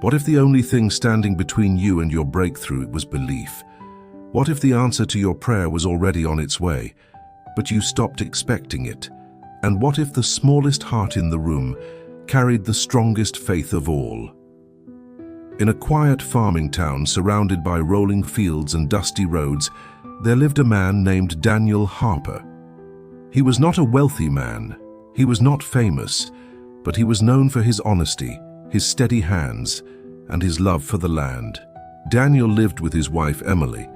What if the only thing standing between you and your breakthrough was belief? What if the answer to your prayer was already on its way, but you stopped expecting it? And what if the smallest heart in the room carried the strongest faith of all? In a quiet farming town surrounded by rolling fields and dusty roads, there lived a man named Daniel Harper. He was not a wealthy man, he was not famous, but he was known for his honesty, his steady hands, and his love for the land. Daniel lived with his wife Emily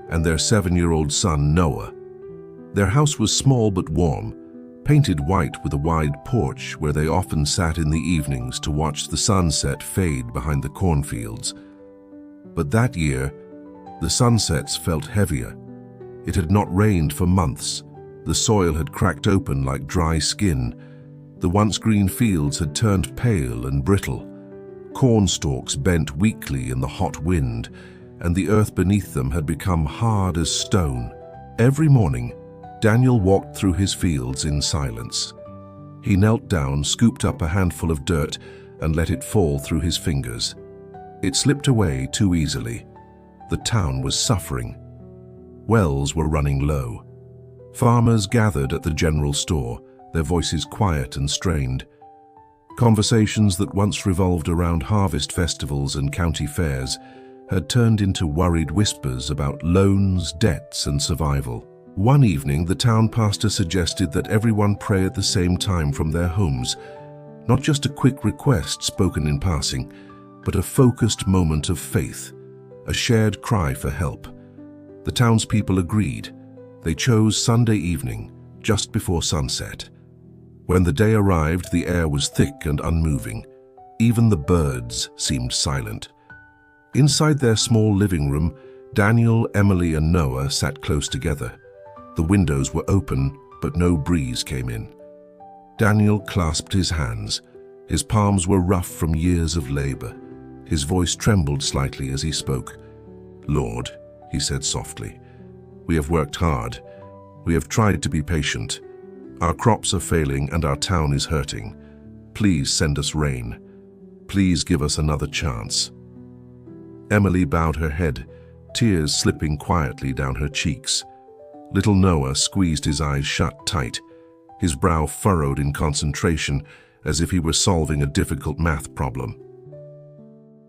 and their 7-year-old son Noah. Their house was small but warm, painted white with a wide porch where they often sat in the evenings to watch the sunset fade behind the cornfields. But that year, the sunsets felt heavier. It had not rained for months. The soil had cracked open like dry skin. The once green fields had turned pale and brittle. Corn stalks bent weakly in the hot wind, and the earth beneath them had become hard as stone. Every morning, Daniel walked through his fields in silence. He knelt down, scooped up a handful of dirt, and let it fall through his fingers. It slipped away too easily. The town was suffering. Wells were running low. Farmers gathered at the general store, their voices quiet and strained. Conversations that once revolved around harvest festivals and county fairs had turned into worried whispers about loans, debts, and survival. One evening, the town pastor suggested that everyone pray at the same time from their homes, not just a quick request spoken in passing, but a focused moment of faith, a shared cry for help. The townspeople agreed. They chose Sunday evening, just before sunset. When the day arrived, the air was thick and unmoving. Even the birds seemed silent. Inside their small living room, Daniel, Emily, and Noah sat close together. The windows were open, but no breeze came in. Daniel clasped his hands. His palms were rough from years of labor. His voice trembled slightly as he spoke. "Lord," he said softly, "we have worked hard. We have tried to be patient. Our crops are failing and our town is hurting. Please send us rain. Please give us another chance." Emily bowed her head, tears slipping quietly down her cheeks. Little Noah squeezed his eyes shut tight, his brow furrowed in concentration as if he were solving a difficult math problem.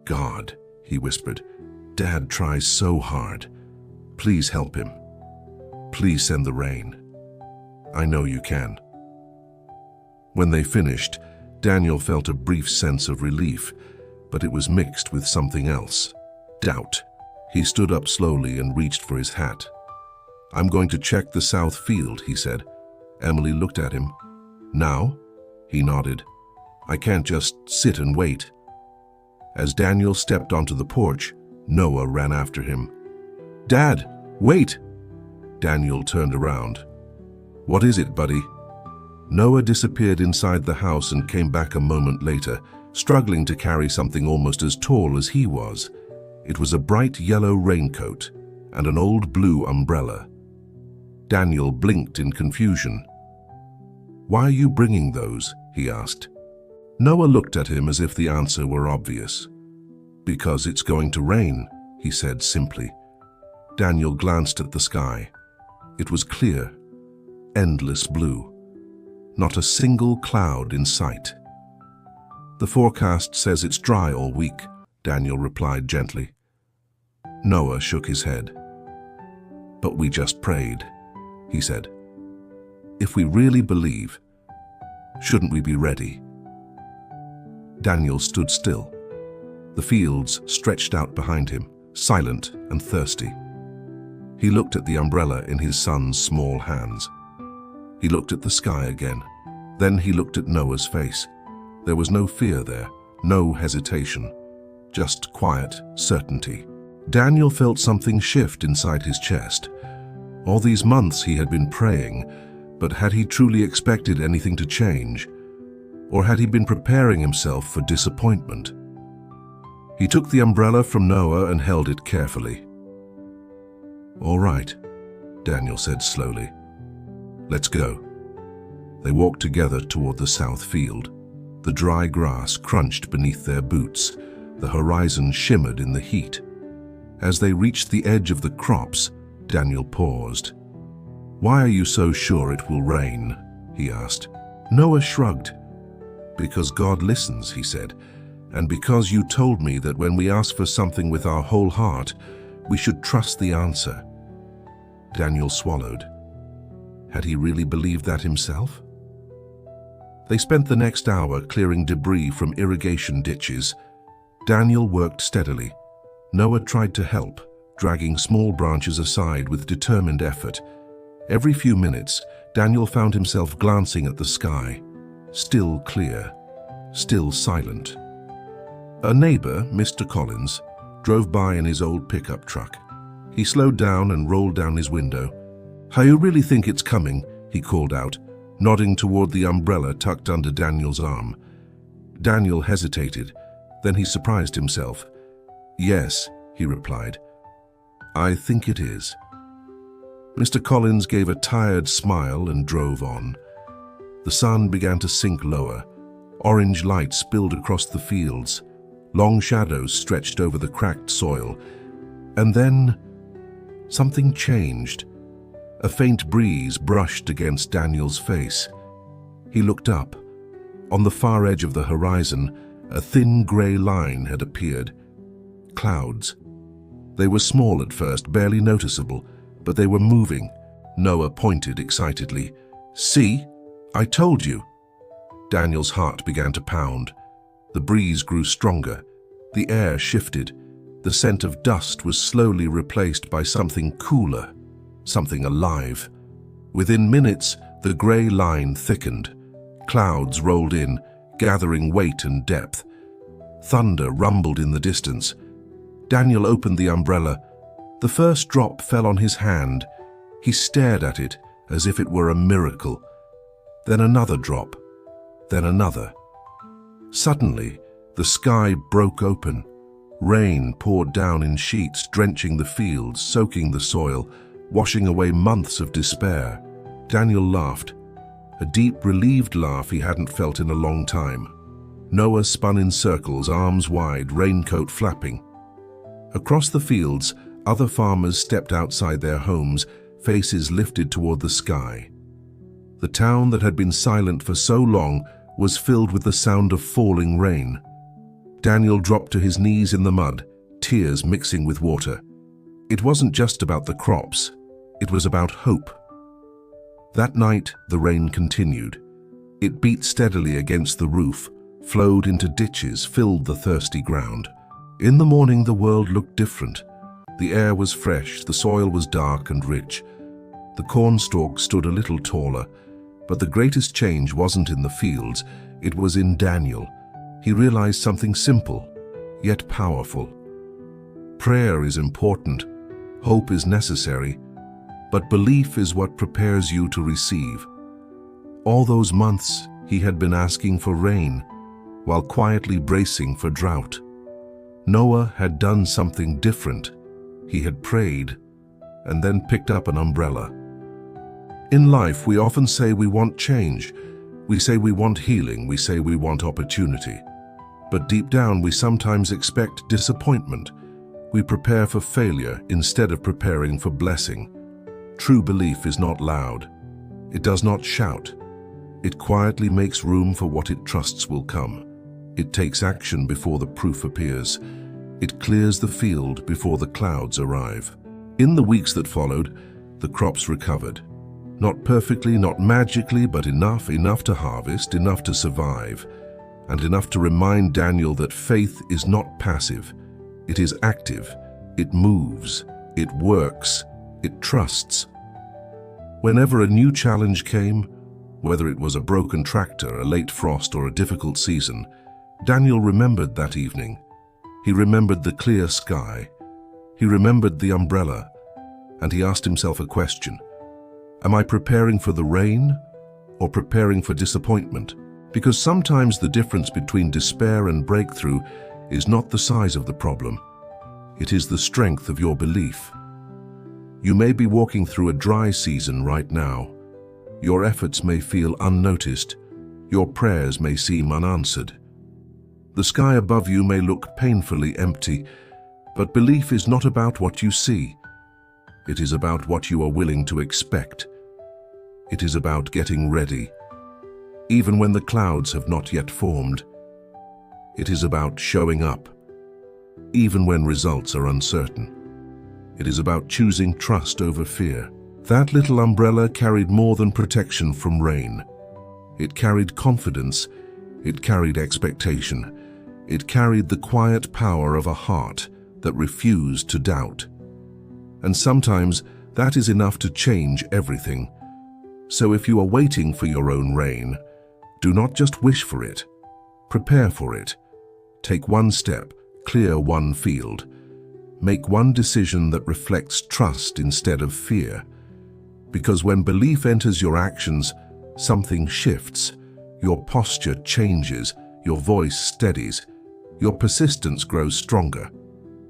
"God," he whispered, "Dad tries so hard. Please help him. Please send the rain. I know you can." When they finished, Daniel felt a brief sense of relief, but it was mixed with something else. Doubt. He stood up slowly and reached for his hat. "I'm going to check the south field," he said. Emily looked at him. "Now?" He nodded. "I can't just sit and wait." As Daniel stepped onto the porch, Noah ran after him. "Dad, wait!" Daniel turned around. "What is it, buddy?" Noah disappeared inside the house and came back a moment later, struggling to carry something almost as tall as he was. It was a bright yellow raincoat and an old blue umbrella. Daniel blinked in confusion. "Why are you bringing those?" he asked. Noah looked at him as if the answer were obvious. "Because it's going to rain," he said simply. Daniel glanced at the sky. It was clear, endless blue. Not a single cloud in sight. "The forecast says it's dry all week," Daniel replied gently. Noah shook his head. "But we just prayed," he said. "If we really believe, shouldn't we be ready?" Daniel stood still. The fields stretched out behind him, silent and thirsty. He looked at the umbrella in his son's small hands. He looked at the sky again. Then he looked at Noah's face. There was no fear there, no hesitation, just quiet certainty. Daniel felt something shift inside his chest. All these months he had been praying, but had he truly expected anything to change? Or had he been preparing himself for disappointment? He took the umbrella from Noah and held it carefully. "All right," Daniel said slowly. "Let's go." They walked together toward the south field. The dry grass crunched beneath their boots. The horizon shimmered in the heat. As they reached the edge of the crops, Daniel paused. "Why are you so sure it will rain?" he asked. Noah shrugged. "Because God listens," he said, "and because you told me that when we ask for something with our whole heart, we should trust the answer." Daniel swallowed. Had he really believed that himself? They spent the next hour clearing debris from irrigation ditches. Daniel worked steadily. Noah tried to help, dragging small branches aside with determined effort. Every few minutes, Daniel found himself glancing at the sky, still clear, still silent. A neighbor, Mr. Collins, drove by in his old pickup truck. He slowed down and rolled down his window. "How you really think it's coming?" he called out, nodding toward the umbrella tucked under Daniel's arm. Daniel hesitated, then he surprised himself. "Yes," he replied. "I think it is." Mr. Collins gave a tired smile and drove on. The sun began to sink lower. Orange light spilled across the fields. Long shadows stretched over the cracked soil. And then something changed. A faint breeze brushed against Daniel's face. He looked up. On the far edge of the horizon, a thin gray line had appeared. Clouds. They were small at first, barely noticeable, but they were moving. Noah pointed excitedly. "See? I told you." Daniel's heart began to pound. The breeze grew stronger. The air shifted. The scent of dust was slowly replaced by something cooler, something alive. Within minutes, the gray line thickened. Clouds rolled in, gathering weight and depth. Thunder rumbled in the distance. Daniel opened the umbrella. The first drop fell on his hand. He stared at it as if it were a miracle. Then another drop, then another. Suddenly, the sky broke open. Rain poured down in sheets, drenching the fields, soaking the soil, washing away months of despair. Daniel laughed, a deep, relieved laugh he hadn't felt in a long time. Noah spun in circles, arms wide, raincoat flapping. Across the fields, other farmers stepped outside their homes, faces lifted toward the sky. The town that had been silent for so long was filled with the sound of falling rain. Daniel dropped to his knees in the mud, tears mixing with water. It wasn't just about the crops, it was about hope. That night, the rain continued. It beat steadily against the roof, flowed into ditches, filled the thirsty ground. In the morning, the world looked different. The air was fresh, the soil was dark and rich. The cornstalk stood a little taller, but the greatest change wasn't in the fields, it was in Daniel. He realized something simple, yet powerful. Prayer is important, hope is necessary, but belief is what prepares you to receive. All those months, he had been asking for rain, while quietly bracing for drought. Noah had done something different. He had prayed, and then picked up an umbrella. In life, we often say we want change. We say we want healing. We say we want opportunity. But deep down, we sometimes expect disappointment. We prepare for failure instead of preparing for blessing. True belief is not loud. It does not shout. It quietly makes room for what it trusts will come. It takes action before the proof appears. It clears the field before the clouds arrive. In the weeks that followed, the crops recovered. Not perfectly, not magically, but enough to harvest, enough to survive, and enough to remind Daniel that faith is not passive. It is active. It moves. It works. It trusts. Whenever a new challenge came, whether it was a broken tractor, a late frost, or a difficult season, Daniel remembered that evening. He remembered the clear sky. He remembered the umbrella, and he asked himself a question. Am I preparing for the rain or preparing for disappointment? Because sometimes the difference between despair and breakthrough is not the size of the problem. It is the strength of your belief. You may be walking through a dry season right now. Your efforts may feel unnoticed. Your prayers may seem unanswered. The sky above you may look painfully empty, but belief is not about what you see. It is about what you are willing to expect. It is about getting ready, even when the clouds have not yet formed. It is about showing up, even when results are uncertain. It is about choosing trust over fear. That little umbrella carried more than protection from rain. It carried confidence. It carried expectation. It carried the quiet power of a heart that refused to doubt. And sometimes that is enough to change everything. So if you are waiting for your own rain, do not just wish for it. Prepare for it. Take one step, clear one field. Make one decision that reflects trust instead of fear. Because when belief enters your actions, something shifts. Your posture changes, your voice steadies, your persistence grows stronger.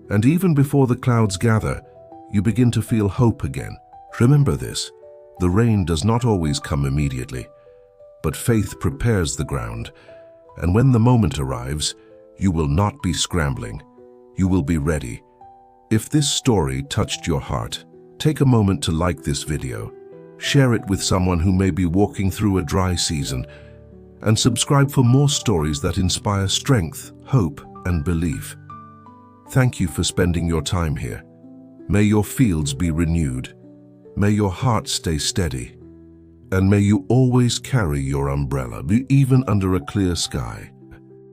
And even before the clouds gather, you begin to feel hope again. Remember this, the rain does not always come immediately, but faith prepares the ground. And when the moment arrives, you will not be scrambling. You will be ready. If this story touched your heart, take a moment to like this video, share it with someone who may be walking through a dry season, and subscribe for more stories that inspire strength, hope, and belief. Thank you for spending your time here. May your fields be renewed. May your heart stay steady. And may you always carry your umbrella, even under a clear sky.